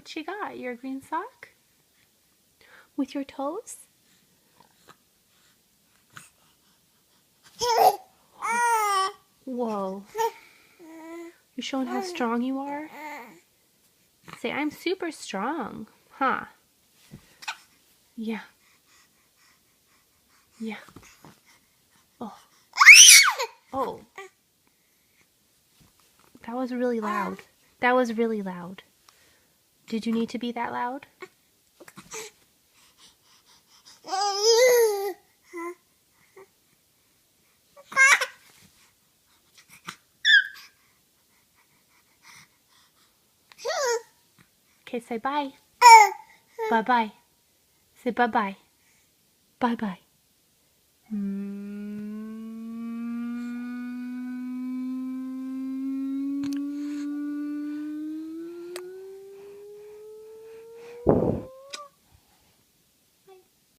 what you got. Your green sock? With your toes? Whoa. You're showing how strong you are? Say, I'm super strong. Huh? Yeah. Yeah. Oh. Oh. That was really loud. That was really loud. Did you need to be that loud? Okay, say bye. Bye-bye. Say bye-bye. Bye-bye.